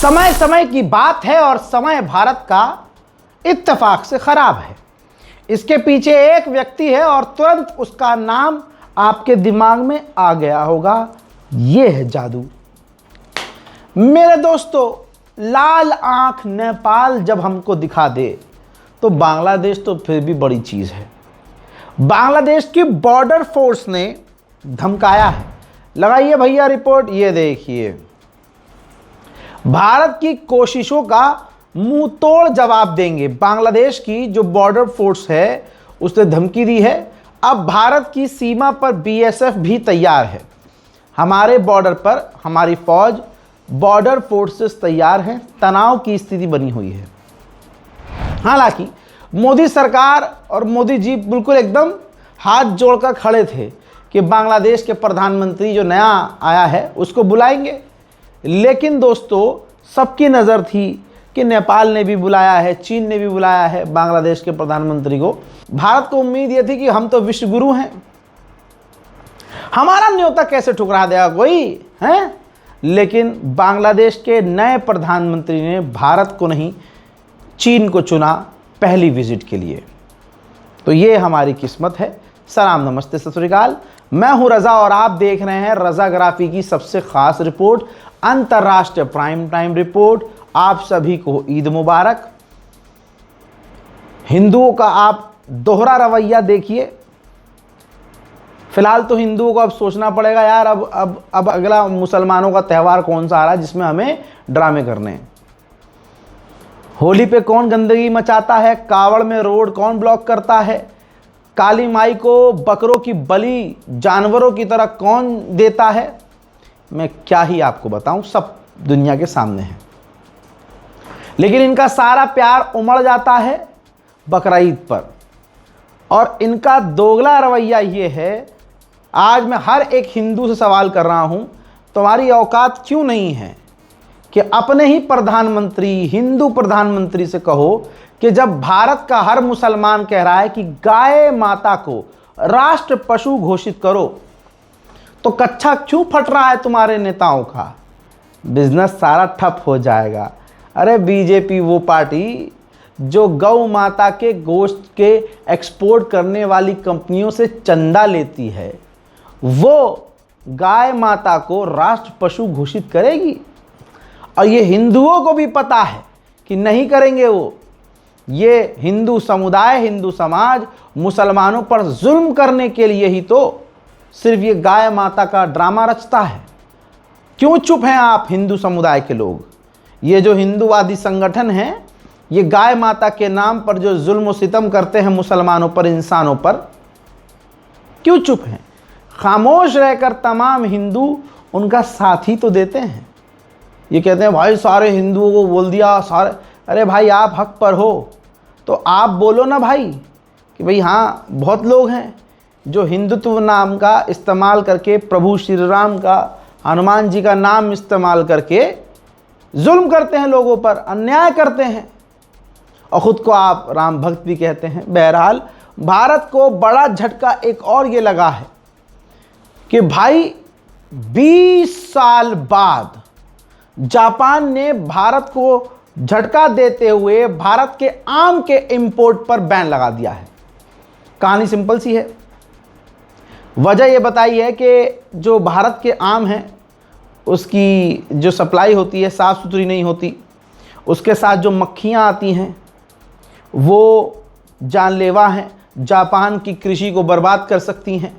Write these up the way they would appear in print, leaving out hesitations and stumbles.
समय समय की बात है और समय भारत का इत्तेफाक से खराब है। इसके पीछे एक व्यक्ति है और तुरंत उसका नाम आपके दिमाग में आ गया होगा। यह है जादू। मेरे दोस्तों, लाल आंख नेपाल जब हमको दिखा दे तो बांग्लादेश तो फिर भी बड़ी चीज है। बांग्लादेश की बॉर्डर फोर्स ने धमकाया है। लगाइए भैया रिपोर्ट, ये देखिए। भारत की कोशिशों का मुंह तोड़ जवाब देंगे। बांग्लादेश की जो बॉर्डर फोर्स है उसने धमकी दी है। अब भारत की सीमा पर बीएसएफ भी तैयार है। हमारे बॉर्डर पर हमारी फौज, बॉर्डर फोर्सेस तैयार हैं। तनाव की स्थिति बनी हुई है। हालांकि मोदी सरकार और मोदी जी बिल्कुल एकदम हाथ जोड़कर खड़े थे कि बांग्लादेश के प्रधानमंत्री जो नया आया है उसको बुलाएंगे। लेकिन दोस्तों, सबकी नज़र थी कि नेपाल ने भी बुलाया है, चीन ने भी बुलाया है बांग्लादेश के प्रधानमंत्री को। भारत को उम्मीद यह थी कि हम तो विश्व गुरु हैं, हमारा न्योता कैसे ठुकरा देगा कोई है। लेकिन बांग्लादेश के नए प्रधानमंत्री ने भारत को नहीं, चीन को चुना पहली विजिट के लिए। तो ये हमारी किस्मत है। सलाम, नमस्ते, सत श्री अकाल। मैं हूं रजा और आप देख रहे हैं रजाग्राफी की सबसे खास रिपोर्ट, अंतर्राष्ट्रीय प्राइम टाइम रिपोर्ट। आप सभी को ईद मुबारक। हिंदुओं का आप दोहरा रवैया देखिए। फिलहाल तो हिंदुओं को अब सोचना पड़ेगा यार, अब अगला मुसलमानों का त्यौहार कौन सा आ रहा है जिसमें हमें ड्रामे करने हैं। होली पे कौन गंदगी मचाता है, कावड़ में रोड कौन ब्लॉक करता है, काली माई को बकरों की बलि जानवरों की तरह कौन देता है, मैं क्या ही आपको बताऊं, सब दुनिया के सामने है। लेकिन इनका सारा प्यार उमड़ जाता है बकरा ईद पर। और इनका दोगला रवैया ये है। आज मैं हर एक हिंदू से सवाल कर रहा हूं, तुम्हारी औकात क्यों नहीं है कि अपने ही प्रधानमंत्री, हिंदू प्रधानमंत्री से कहो कि जब भारत का हर मुसलमान कह रहा है कि गाय माता को राष्ट्र पशु घोषित करो, तो कच्छा क्यों फट रहा है तुम्हारे नेताओं का? बिजनेस सारा ठप हो जाएगा। अरे बीजेपी वो पार्टी जो गौ माता के गोश्त के एक्सपोर्ट करने वाली कंपनियों से चंदा लेती है, वो गाय माता को राष्ट्र पशु घोषित करेगी? और ये हिंदुओं को भी पता है कि नहीं करेंगे वो। ये हिंदू समुदाय, हिंदू समाज मुसलमानों पर जुल्म करने के लिए ही तो सिर्फ ये गाय माता का ड्रामा रचता है। क्यों चुप हैं आप हिंदू समुदाय के लोग? ये जो हिंदूवादी संगठन हैं, ये गाय माता के नाम पर जो जुल्म और सितम करते हैं मुसलमानों पर, इंसानों पर, क्यों चुप हैं? खामोश रहकर तमाम हिंदू उनका साथ ही तो देते हैं। ये कहते हैं भाई सारे हिंदुओं को बोल दिया सारे। अरे भाई, आप हक पर हो तो आप बोलो ना भाई कि भाई हाँ, बहुत लोग हैं जो हिंदुत्व नाम का इस्तेमाल करके, प्रभु श्री राम का, हनुमान जी का नाम इस्तेमाल करके जुल्म करते हैं, लोगों पर अन्याय करते हैं और ख़ुद को आप राम भक्त भी कहते हैं। बहरहाल, भारत को बड़ा झटका एक और ये लगा है कि भाई 20 साल बाद जापान ने भारत को झटका देते हुए भारत के आम के इंपोर्ट पर बैन लगा दिया है। कहानी सिंपल सी है। वजह यह बताई है कि जो भारत के आम हैं उसकी जो सप्लाई होती है साफ़ सुथरी नहीं होती। उसके साथ जो मक्खियाँ आती हैं वो जानलेवा हैं, जापान की कृषि को बर्बाद कर सकती हैं।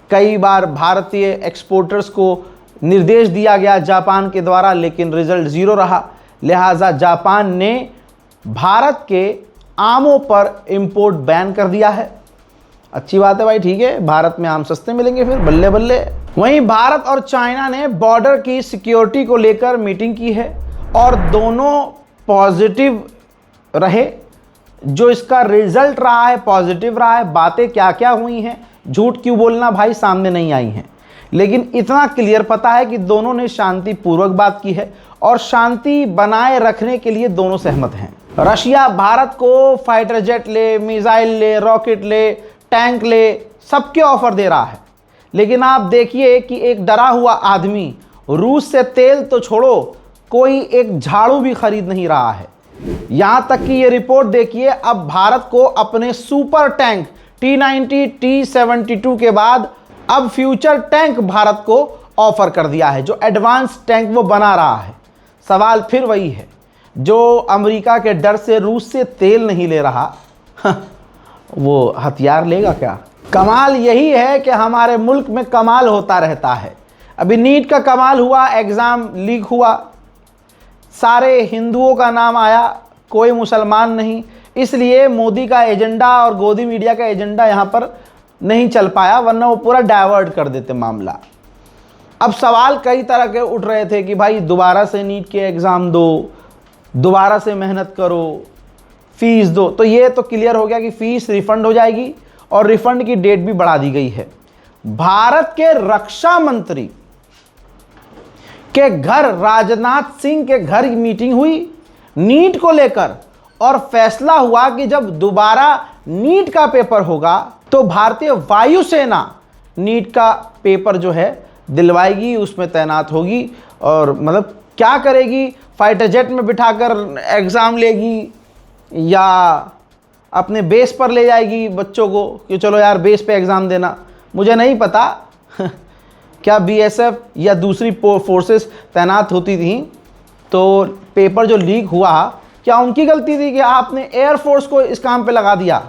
कई बार भारतीय एक्सपोर्टर्स को निर्देश दिया गया जापान के द्वारा, लेकिन रिजल्ट ज़ीरो रहा। लिहाजा जापान ने भारत के आमों पर इंपोर्ट बैन कर दिया है। अच्छी बात है भाई, ठीक है, भारत में आम सस्ते मिलेंगे फिर, बल्ले बल्ले। वहीं भारत और चाइना ने बॉर्डर की सिक्योरिटी को लेकर मीटिंग की है और दोनों पॉजिटिव रहे। जो इसका रिजल्ट रहा है पॉजिटिव रहा है। बातें क्या क्या हुई हैं, झूठ क्यों बोलना भाई, सामने नहीं आई हैं। लेकिन इतना क्लियर पता है कि दोनों ने शांतिपूर्वक बात की है और शांति बनाए रखने के लिए दोनों सहमत हैं। रशिया भारत को फाइटर जेट ले, मिसाइल ले, रॉकेट ले, टैंक ले, सबके ऑफर दे रहा है। लेकिन आप देखिए कि एक डरा हुआ आदमी रूस से तेल तो छोड़ो, कोई एक झाड़ू भी खरीद नहीं रहा है। यहां तक कि ये रिपोर्ट देखिए, अब भारत को अपने सुपर टैंक T90 T72 के बाद अब फ्यूचर टैंक भारत को ऑफर कर दिया है, जो एडवांस टैंक वो बना रहा है। सवाल फिर वही है, जो अमेरिका के डर से रूस से तेल नहीं ले रहा वो हथियार लेगा क्या? कमाल यही है कि हमारे मुल्क में कमाल होता रहता है। अभी नीट का कमाल हुआ, एग्ज़ाम लीक हुआ, सारे हिंदुओं का नाम आया, कोई मुसलमान नहीं। इसलिए मोदी का एजेंडा और गोदी मीडिया का एजेंडा यहाँ पर नहीं चल पाया, वरना वो पूरा डाइवर्ट कर देते मामला। अब सवाल कई तरह के उठ रहे थे कि भाई दोबारा से नीट के एग्ज़ाम दो, दोबारा से मेहनत करो, फीस दो। तो ये तो क्लियर हो गया कि फ़ीस रिफ़ंड हो जाएगी और रिफ़ंड की डेट भी बढ़ा दी गई है। भारत के रक्षा मंत्री के घर, राजनाथ सिंह के घर मीटिंग हुई नीट को लेकर, और फैसला हुआ कि जब दोबारा नीट का पेपर होगा तो भारतीय वायुसेना नीट का पेपर जो है दिलवाएगी, उसमें तैनात होगी। और मतलब क्या करेगी, फाइटर जेट में बिठाकर एग्ज़ाम लेगी या अपने बेस पर ले जाएगी बच्चों को कि चलो यार बेस पे एग्ज़ाम देना, मुझे नहीं पता क्या BSF या दूसरी फोर्सेस तैनात होती थी तो पेपर जो लीक हुआ क्या उनकी गलती थी कि आपने एयरफोर्स को इस काम पे लगा दिया?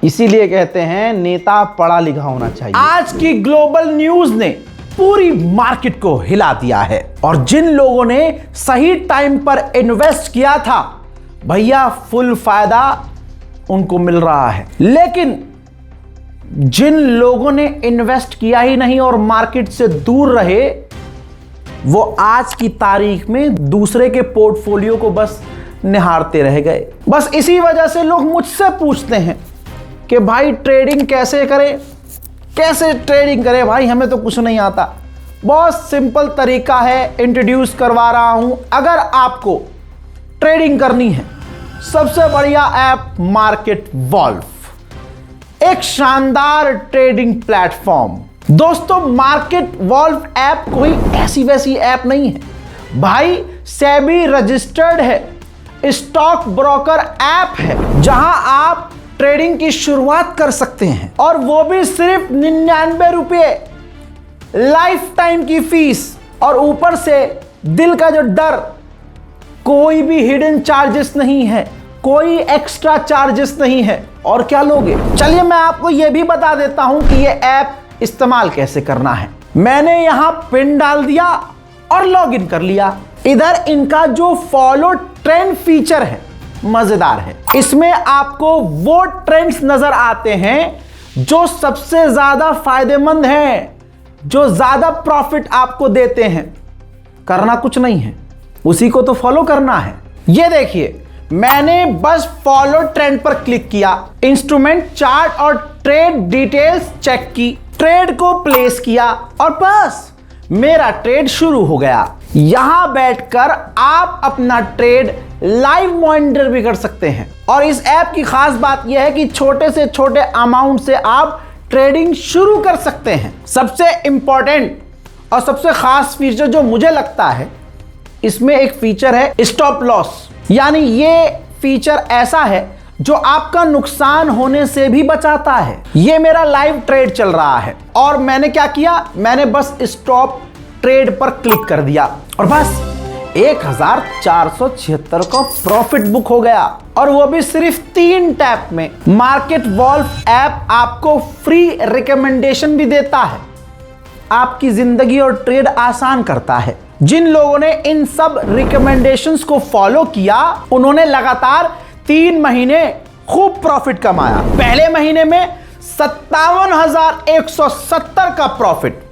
इसीलिए कहते हैं नेता पढ़ा लिखा होना चाहिए। आज की ग्लोबल न्यूज़ ने पूरी मार्केट को हिला दिया है, और जिन लोगों ने सही टाइम पर इन्वेस्ट किया था भैया फुल फायदा उनको मिल रहा है। लेकिन जिन लोगों ने इन्वेस्ट किया ही नहीं और मार्केट से दूर रहे, वो आज की तारीख में दूसरे के पोर्टफोलियो को बस निहारते रह गए। बस इसी वजह से लोग मुझसे पूछते हैं कि भाई ट्रेडिंग कैसे करें, कैसे ट्रेडिंग करें? भाई हमें तो कुछ नहीं आता। बहुत सिंपल तरीका है, इंट्रोड्यूस करवा रहा हूं। अगर आपको ट्रेडिंग करनी है, सबसे बढ़िया ऐप मार्केट वॉल्व, एक शानदार ट्रेडिंग प्लेटफॉर्म। दोस्तों मार्केट वॉल्व ऐप कोई ऐसी वैसी ऐप नहीं है भाई, सेबी रजिस्टर्ड है, स्टॉक ब्रोकर ऐप है, जहां आप ट्रेडिंग की शुरुआत कर सकते हैं, और वो भी सिर्फ 99 रुपये, लाइफ टाइम की फीस, और ऊपर से दिल का जो डर, कोई भी हिडन चार्जेस नहीं है, कोई एक्स्ट्रा चार्जेस नहीं है। और क्या लोगे? चलिए मैं आपको यह भी बता देता हूं कि यह ऐप इस्तेमाल कैसे करना है। मैंने यहां पिन डाल दिया और लॉगिन कर लिया। इधर इनका जो फॉलो ट्रेंड फीचर है मजेदार है। इसमें आपको वो ट्रेंड्स नजर आते हैं जो सबसे ज्यादा फायदेमंद हैं, जो ज्यादा प्रॉफिट आपको देते हैं। करना कुछ नहीं है, उसी को तो फॉलो करना है। ये देखिए, मैंने बस फॉलो ट्रेंड पर क्लिक किया, इंस्ट्रूमेंट चार्ट और ट्रेड डिटेल्स चेक की, ट्रेड को प्लेस किया, और बस मेरा ट्रेड शुरू हो गया। यहां बैठकर आप अपना ट्रेड लाइव मॉनिटर भी कर सकते हैं। और इस ऐप की खास बात यह है कि छोटे से छोटे अमाउंट से आप ट्रेडिंग शुरू कर सकते हैं। सबसे इंपॉर्टेंट और सबसे खास फीचर जो मुझे लगता है, इसमें एक फीचर है स्टॉप लॉस। यानी ये फीचर ऐसा है जो आपका नुकसान होने से भी बचाता है। ये मेरा लाइव ट्रेड चल रहा है और मैंने क्या किया, मैंने बस स्टॉप ट्रेड पर क्लिक कर दिया और बस 1476 का प्रॉफिट बुक हो गया, और वो भी सिर्फ 3 टैप में। मार्केट वॉल्व ऐप आपको फ्री रिकमेंडेशन भी देता है, आपकी जिंदगी और ट्रेड आसान करता है। जिन लोगों ने इन सब रिकमेंडेशंस को फॉलो किया, उन्होंने लगातार 3 महीने खूब प्रॉफिट कमाया। पहले महीने में 57,170 का प्रॉफिट,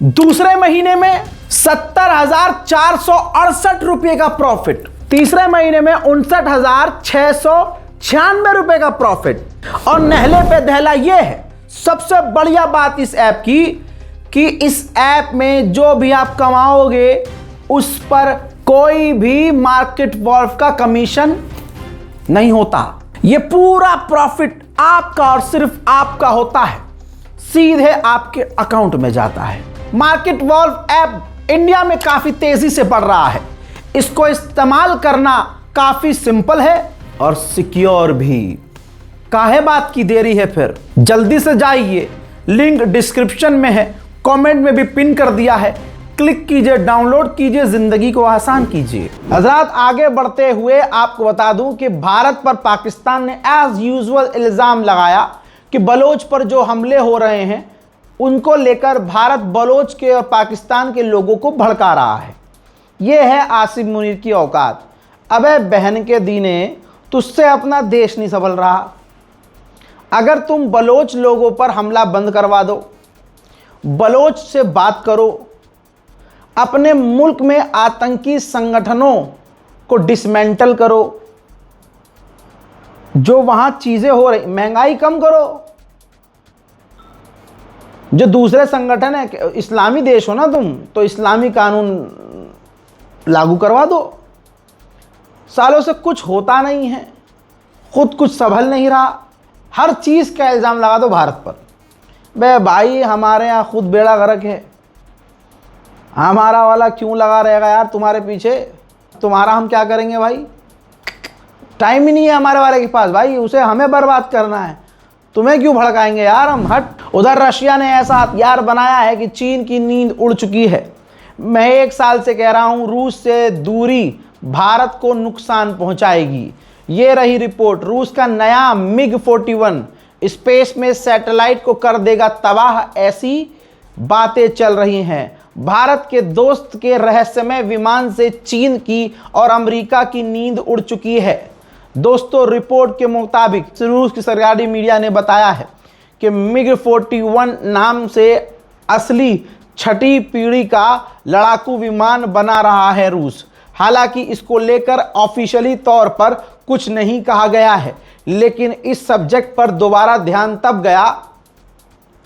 दूसरे महीने में 70,468 रुपए का प्रॉफिट, तीसरे महीने में 59,696 रुपए का प्रॉफिट। और नहले पे दहला यह है, सबसे बढ़िया बात इस ऐप की, कि इस ऐप में जो भी आप कमाओगे उस पर कोई भी मार्केट वॉल्व का कमीशन नहीं होता। यह पूरा प्रॉफिट आपका और सिर्फ आपका होता है, सीधे आपके अकाउंट में जाता है। मार्केट वॉल्व ऐप इंडिया में काफी तेजी से बढ़ रहा है। इसको इस्तेमाल करना काफी सिंपल है और सिक्योर भी। काहे बात की देरी है फिर, जल्दी से जाइए, लिंक डिस्क्रिप्शन में है, कमेंट में भी पिन कर दिया है, क्लिक कीजिए, डाउनलोड कीजिए, जिंदगी को आसान कीजिए। हजरात, आगे बढ़ते हुए आपको बता दूं कि भारत पर पाकिस्तान ने एज यूजुअल इल्जाम लगाया कि बलोच पर जो हमले हो रहे हैं उनको लेकर भारत बलोच के और पाकिस्तान के लोगों को भड़का रहा है। यह है आसिम मुनीर की औकात। अबे बहन के दीने, तुझसे अपना देश नहीं संभल रहा। अगर तुम बलोच लोगों पर हमला बंद करवा दो, बलोच से बात करो, अपने मुल्क में आतंकी संगठनों को डिसमेंटल करो, जो वहां चीजें हो रही, महंगाई कम करो। जो दूसरे संगठन है, इस्लामी देश हो ना तुम, तो इस्लामी कानून लागू करवा दो। सालों से कुछ होता नहीं है, खुद कुछ संभल नहीं रहा, हर चीज का इल्जाम लगा दो भारत पर। बे भाई, हमारे यहाँ खुद बेड़ा गर्क है, हमारा वाला क्यों लगा रहेगा यार तुम्हारे पीछे? तुम्हारा हम क्या करेंगे भाई? टाइम ही नहीं है हमारे वाले के पास भाई, उसे हमें बर्बाद करना है, तुम्हें क्यों भड़काएंगे यार हम? हट। उधर रशिया ने ऐसा हथियार बनाया है कि चीन की नींद उड़ चुकी है। मैं 1 साल से कह रहा हूं, रूस से दूरी भारत को नुकसान पहुंचाएगी। ये रही रिपोर्ट, रूस का नया MiG-41 स्पेस में सैटेलाइट को कर देगा तबाह, ऐसी बातें चल रही हैं। भारत के दोस्त के रहस्यमय विमान से चीन की और अमेरिका की नींद उड़ चुकी है। दोस्तों, रिपोर्ट के मुताबिक रूस की सरकारी मीडिया ने बताया है कि MiG-41 नाम से असली 6ठी पीढ़ी का लड़ाकू विमान बना रहा है रूस। हालांकि इसको लेकर ऑफिशियली तौर पर कुछ नहीं कहा गया है, लेकिन इस सब्जेक्ट पर दोबारा ध्यान तब गया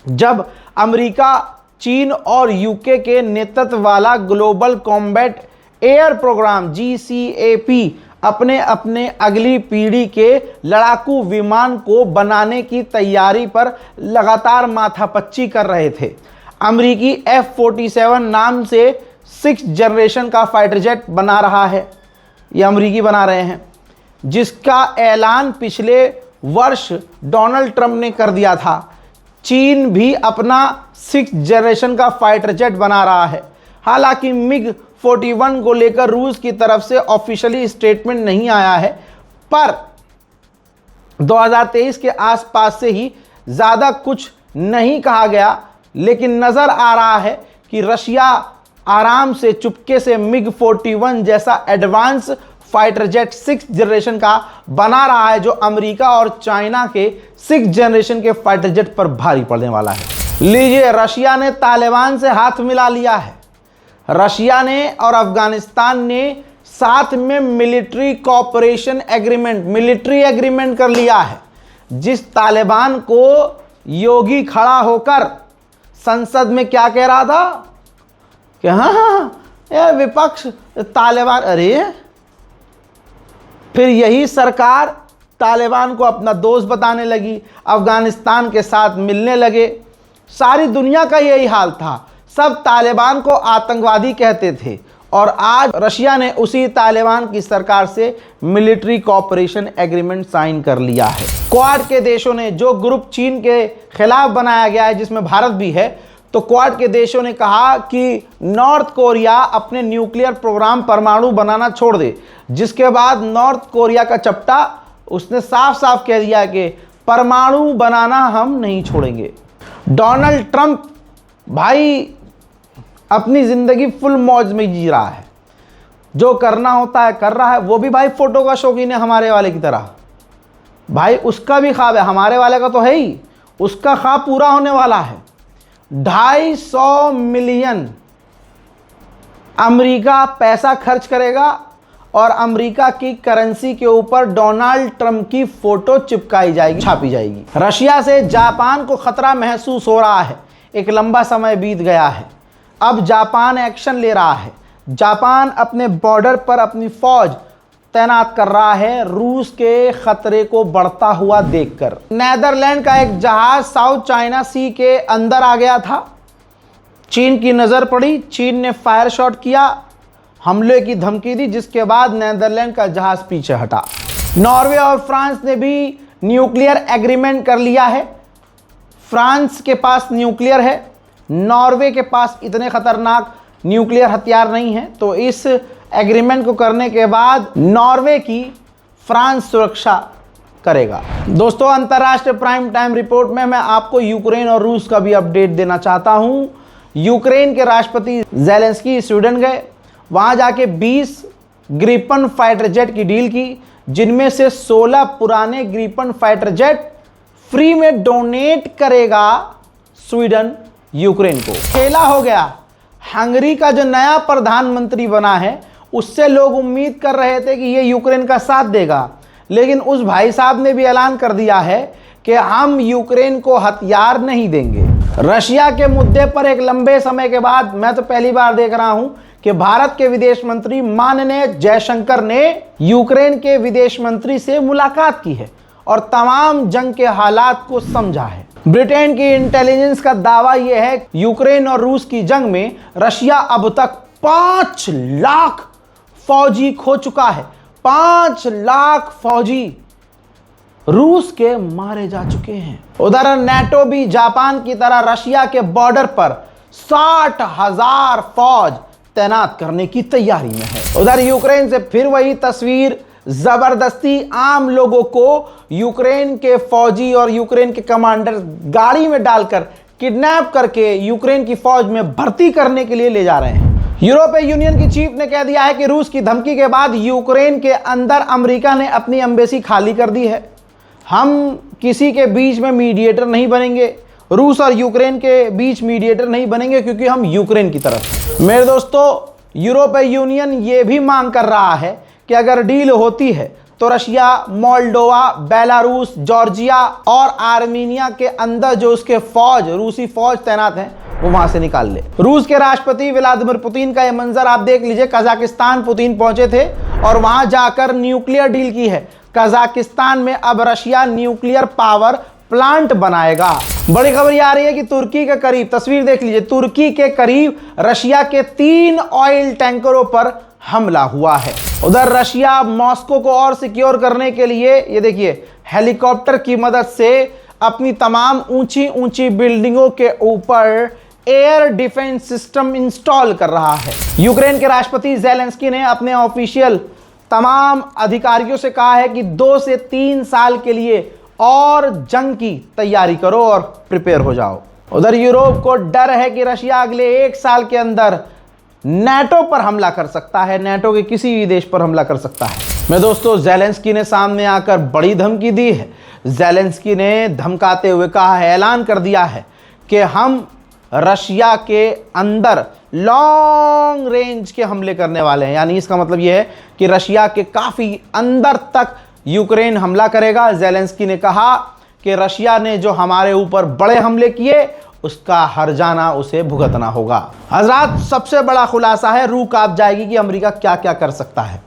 जब अमेरिका, चीन और यूके के नेतृत्व वाला global combat air programme GCAP अपने अपने अगली पीढ़ी के लड़ाकू विमान को बनाने की तैयारी पर लगातार माथापच्ची कर रहे थे। अमेरिकी F-47 नाम से 6th जनरेशन का फाइटर जेट बना रहा है, ये अमेरिकी बना रहे हैं, जिसका ऐलान पिछले वर्ष डोनाल्ड ट्रंप ने कर दिया था। चीन भी अपना 6th जनरेशन का फाइटर जेट बना रहा है। हालांकि MiG-41 को लेकर रूस की तरफ से ऑफिशियली स्टेटमेंट नहीं आया है, पर 2023 के आसपास से ही ज़्यादा कुछ नहीं कहा गया, लेकिन नज़र आ रहा है कि रशिया आराम से चुपके से MiG-41 जैसा advance fighter jet 6th generation का बना रहा है, जो अमेरिका और चाइना के 6th जनरेशन के फाइटर जेट पर भारी पड़ने वाला है। लीजिए, रशिया ने तालिबान से हाथ मिला लिया है। रशिया ने और अफगानिस्तान ने साथ में military cooperation agreement, military agreement कर लिया है, जिस तालिबान को योगी खड़ा होकर संसद में क्या कह रहा था कि हाँ ये विपक्ष तालिबान, अरे फिर यही सरकार तालिबान को अपना दोस्त बताने लगी, अफगानिस्तान के साथ मिलने लगे। सारी दुनिया का यही हाल था, सब तालिबान को आतंकवादी कहते थे, और आज रशिया ने उसी तालिबान की सरकार से मिलिट्री कोऑपरेशन एग्रीमेंट साइन कर लिया है। क्वाड के देशों ने, जो ग्रुप चीन के खिलाफ बनाया गया है जिसमें भारत भी है, तो क्वाड के देशों ने कहा कि नॉर्थ कोरिया अपने न्यूक्लियर प्रोग्राम परमाणु बनाना छोड़ दे, जिसके बाद नॉर्थ कोरिया का चपटा उसने साफ साफ कह दिया कि परमाणु बनाना हम नहीं छोड़ेंगे। डोनाल्ड ट्रंप भाई अपनी ज़िंदगी फुल मौज में जी रहा है, जो करना होता है कर रहा है। वो भी भाई फोटो का शौकीन है हमारे वाले की तरह, भाई उसका भी ख्वाब है, हमारे वाले का तो है ही, उसका ख्वाब पूरा होने वाला है। 250 मिलियन अमेरिका पैसा खर्च करेगा और अमेरिका की करेंसी के ऊपर डोनाल्ड ट्रंप की फोटो चिपकाई जाएगी, छापी जाएगी। रशिया से जापान को खतरा महसूस हो रहा है, एक लंबा समय बीत गया है, अब जापान एक्शन ले रहा है। जापान अपने बॉर्डर पर अपनी फौज तैनात कर रहा है, रूस के खतरे को बढ़ता हुआ देखकर। नेदरलैंड का एक जहाज साउथ चाइना सी के अंदर आ गया था, चीन की नज़र पड़ी, चीन ने फायर शॉट किया, हमले की धमकी दी, जिसके बाद नीदरलैंड का जहाज पीछे हटा। नॉर्वे और फ्रांस ने भी न्यूक्लियर एग्रीमेंट कर लिया है। फ्रांस के पास न्यूक्लियर है, नॉर्वे के पास इतने खतरनाक न्यूक्लियर हथियार नहीं है। तो इस एग्रीमेंट को करने के बाद नॉर्वे की फ्रांस सुरक्षा करेगा। दोस्तों, अंतर्राष्ट्रीय प्राइम टाइम रिपोर्ट में मैं आपको यूक्रेन और रूस का भी अपडेट देना चाहता हूं। यूक्रेन के राष्ट्रपति ज़ेलेंस्की स्वीडन गए, वहां जाके 20 ग्रिपन फाइटर जेट की डील की, जिनमें से 16 पुराने ग्रिपन फाइटर जेट फ्री में डोनेट करेगा स्वीडन यूक्रेन को। खेला हो गया। हंगरी का जो नया प्रधानमंत्री बना है, उससे लोग उम्मीद कर रहे थे कि ये यूक्रेन का साथ देगा, लेकिन उस भाई साहब ने भी ऐलान कर दिया है कि हम यूक्रेन को हथियार नहीं देंगे। रशिया के मुद्दे पर एक लंबे समय के बाद मैं तो पहली बार देख रहा हूं कि भारत के विदेश मंत्री माननीय जयशंकर ने यूक्रेन के विदेश मंत्री से मुलाकात की है और तमाम जंग के हालात को समझा है। ब्रिटेन की इंटेलिजेंस का दावा यह है कि यूक्रेन और रूस की जंग में रशिया अब तक 5 लाख फौजी खो चुका है। 5 लाख फौजी रूस के मारे जा चुके हैं। उधर नेटो भी जापान की तरह रशिया के बॉर्डर पर 60,000 फौज तैनात करने की तैयारी में है। उधर यूक्रेन से फिर वही तस्वीर, जबरदस्ती आम लोगों को यूक्रेन के फौजी और यूक्रेन के कमांडर गाड़ी में डालकर किडनैप करके यूक्रेन की फौज में भर्ती करने के लिए ले जा रहे हैं। यूरोपीय यूनियन की चीफ ने कह दिया है कि रूस की धमकी के बाद यूक्रेन के अंदर अमेरिका ने अपनी एम्बेसी खाली कर दी है। हम किसी के बीच में मीडिएटर नहीं बनेंगे, रूस और यूक्रेन के बीच मीडिएटर नहीं बनेंगे, क्योंकि हम यूक्रेन की तरफ। मेरे दोस्तों, यूरोपीय यूनियन ये भी मांग कर रहा है कि अगर डील होती है तो रशिया, मोल्डोवा, बेलारूस, जॉर्जिया और आर्मीनिया के अंदर जो उसके फौज, रूसी फौज तैनात हैं, वो वहां से निकाल ले। रूस के राष्ट्रपति व्लादिमीर पुतिन का ये मंजर आप देख लीजिए। कजाकिस्तान पुतिन पहुंचे थे और वहां जाकर न्यूक्लियर डील की है। कजाकिस्तान में अब रशिया न्यूक्लियर पावर प्लांट बनाएगा। बड़ी खबर ये आ रही है कि तुर्की के करीब, तस्वीर देख लीजिए, तुर्की के करीब रशिया के 3 ऑयल टैंकरों पर हमला हुआ है। उधर रशिया मॉस्को को और सिक्योर करने के लिए ये देखिए हेलीकॉप्टर की मदद से अपनी तमाम ऊंची ऊंची बिल्डिंगों के ऊपर एयर डिफेंस सिस्टम इंस्टॉल कर रहा है। यूक्रेन के राष्ट्रपति ज़ेलेंस्की ने अपने ऑफिशियल तमाम अधिकारियों से कहा है कि 2 से 3 साल के लिए और जंग की तैयारी करो और प्रिपेयर हो जाओ। उधर यूरोप को डर है कि रशिया अगले 1 साल के अंदर नेटो पर हमला कर सकता है, नेटो के किसी भी देश पर हमला कर सकता है। मैं दोस्तों, ज़ेलेंस्की ने सामने आकर बड़ी धमकी दी है। ज़ेलेंस्की ने धमकाते हुए कहा है, ऐलान कर दिया है कि हम रशिया के अंदर लॉन्ग रेंज के हमले करने वाले हैं। यानी इसका मतलब यह है कि रशिया के काफ़ी अंदर तक यूक्रेन हमला करेगा। ज़ेलेंस्की ने कहा कि रशिया ने जो हमारे ऊपर बड़े हमले किए, उसका हर्जाना उसे भुगतना होगा। हजरात, सबसे बड़ा खुलासा है, रूह कांप जाएगी कि अमेरिका क्या क्या कर सकता है।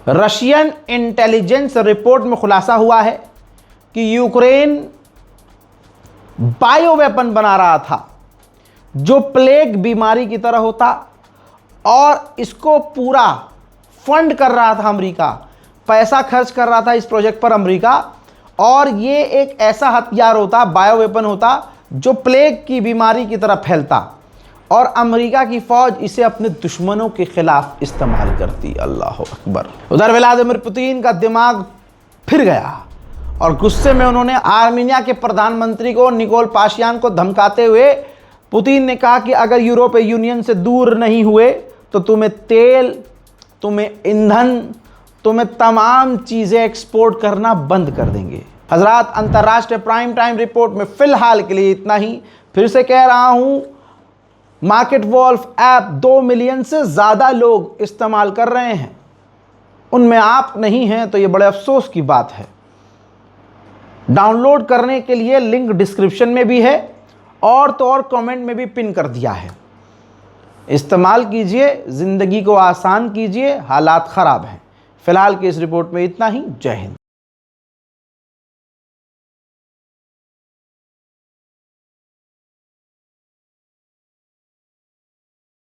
रशियन इंटेलिजेंस रिपोर्ट में खुलासा हुआ है कि यूक्रेन बायो वेपन बना रहा था जो प्लेग बीमारी की तरह होता, और इसको पूरा फंड कर रहा था अमेरिका, पैसा खर्च कर रहा था इस प्रोजेक्ट पर अमेरिका। और ये एक ऐसा हथियार होता, बायो वेपन होता, जो प्लेग की बीमारी की तरह फैलता, और अमेरिका की फौज इसे अपने दुश्मनों के खिलाफ इस्तेमाल करती। अल्लाह अकबर। उधर व्लादिमीर पुतिन का दिमाग फिर गया और गुस्से में उन्होंने आर्मीनिया के प्रधानमंत्री को निकोल पाशियान को धमकाते हुए पुतिन ने कहा कि अगर यूरोपीय यूनियन से दूर नहीं हुए तो तुम्हें तेल, तुम्हें ईंधन, तुम्हें तमाम चीज़ें एक्सपोर्ट करना बंद कर देंगे। हजरात, अंतर्राष्ट्रीय प्राइम टाइम रिपोर्ट में फ़िलहाल के लिए इतना ही। फिर से कह रहा हूँ, मार्केट वॉल्फ ऐप 2 मिलियन से ज़्यादा लोग इस्तेमाल कर रहे हैं, उनमें आप नहीं हैं, तो ये बड़े अफसोस की बात है। डाउनलोड करने के लिए लिंक डिस्क्रिप्शन में भी है और तो और कमेंट में भी पिन कर दिया है। इस्तेमाल कीजिए, ज़िंदगी को आसान कीजिए, हालात ख़राब हैं। फ़िलहाल की इस रिपोर्ट में इतना ही। जय हिंद।